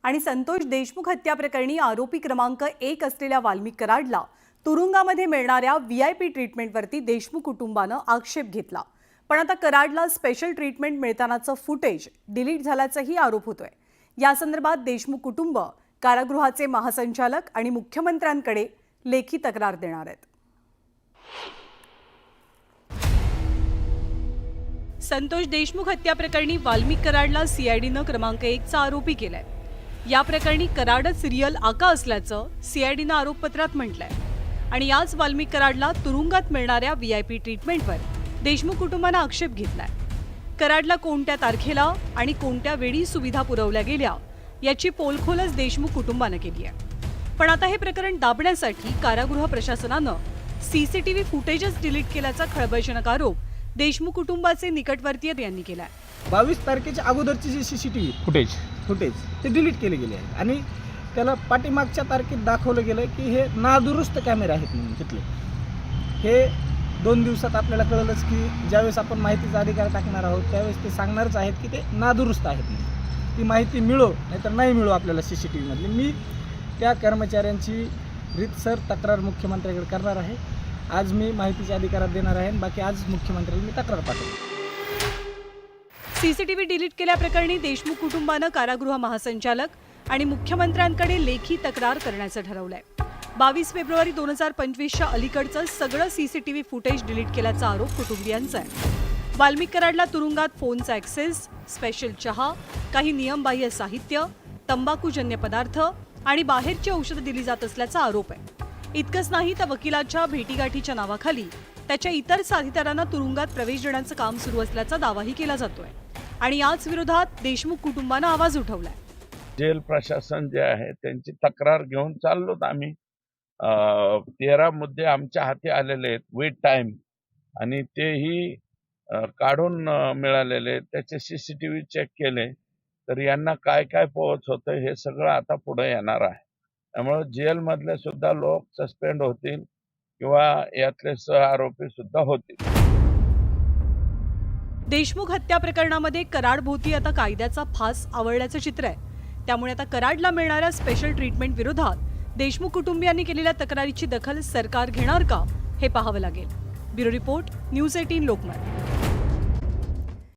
आणि संतोष देशमुख हत्या प्रकरणी आरोपी क्रमांक 1 असलेल्या वाल्मिक कराडला तुरुंगामध्ये मिळणाऱ्या व्हीआयपी ट्रीटमेंटवरती देशमुख कुटुंबानं आक्षेप घेतला। पण आता कराडला स्पेशल ट्रीटमेंट मिळतानाचं फुटेज डिलीट झाल्याचाही आरोप होतोय। या संदर्भात देशमुख कुटुंब कारागृहाचे महासंचालक आणि मुख्यमंत्र्यांकडे लेखी तक्रार देणार आहेत। संतोष देशमुख हत्या प्रकरणी वाल्मिक कराडला सीआयडीनं क्रमांक 1 चा आरोपी केलाय। या प्रकरणी कराडच रियल आका असल्याचं सीआयडीनं आरोपपत्रात म्हटलंय आणि याच वाल्मिक कराडला तुरुंगात मिळणाऱ्या व्हीआयपी ट्रीटमेंटवर देशमुख कुटुंबानं आक्षेप घेतलाय। कराडला कोणत्या तारखेला आणि कोणत्या वेळी सुविधा पुरवल्या गेल्या याची पोलखोलच देशमुख कुटुंबानं केली आहे। पण आता हे प्रकरण दाबण्यासाठी कारागृह प्रशासनानं सीसीटीव्ही फुटेजच डिलीट केल्याचा खळबळजनक आरोप देशमुख कुटुंबाचे निकटवर्तीय यांनी केलाय। 22 तारखेच्या अगोदरची जी सीसीटीव्ही फुटेज ते डिलीट केले गेले आहेत आणि त्याला पाठीमागच्या तारखेत दाखवलं गेलं की हे नादुरुस्त कॅमेरे आहेत म्हणून तिथले। हे 2 दिवसात आपल्याला कळलंच की ज्यावेळेस आपण माहितीचा अधिकार टाकणार आहोत त्यावेळेस ते सांगणारच आहेत की ते नादुरुस्त आहेत म्हणून। ती माहिती मिळो नाहीतर नाही मिळो आपल्याला सीसीटीव्हीमधली। मी त्या कर्मचाऱ्यांची रीतसर तक्रार मुख्यमंत्र्यांकडे करणार आहे। आज मी माहितीच्या अधिकारात देणार आहे, बाकी आज मुख्यमंत्र्यांनी मी तक्रार पाठवली। सीसीटीव्ही डिलीट केल्याप्रकरणी देशमुख कुटुंबानं कारागृह महासंचालक आणि मुख्यमंत्र्यांकडे लेखी तक्रार करण्याचं ठरवलंय। 22 फेब्रुवारी 2025च्या अलीकडचं सगळं सीसीटीव्ही फुटेज डिलीट केल्याचा आरोप कुटुंबियांचा आहे। वाल्मिक कराडला तुरुंगात फोनचा ॲक्सेस, स्पेशल चहा, काही नियमबाह्य साहित्य, तंबाखूजन्य पदार्थ आणि बाहेरची औषधं दिली जात असल्याचा आरोप आहे। इतकंच नाही तर वकिलाच्या भेटीगाठीच्या नावाखाली त्याच्या इतर साथीदारांना तुरुंगात प्रवेश देण्याचं काम सुरू असल्याचा दावाही केला जातोय आणि याच विरोधात देशमुख कुटुंबानं आवाज उठवलाय। जेल प्रशासन जे आहे त्यांची तक्रार घेऊन चाललोत आम्ही। 13 मुद्दे आमच्या हाती आलेले आहेत विथ टाइम आणि तेही काढून मिळालेले। त्याचे सीसीटीव्ही चेक केले तर यांना काय काय पोहोच होतं हे सगळं आता पुढे येणार आहे। त्यामुळे जेलमधले सुद्धा लोक सस्पेंड होतील किंवा यातले सह आरोपी सुद्धा होतील। देशमुख हत्या प्रकरणामध्ये कराडभोवती आता कायद्याचा फास आवळल्याचं चित्र आहे। त्यामुळे आता कराडला मिळणाऱ्या स्पेशल ट्रीटमेंट विरोधात देशमुख कुटुंबियांनी केलेल्या तक्रारीची दखल सरकार घेणार का हे पाहावं लागेल। Bureau report, news 18 Lokmat.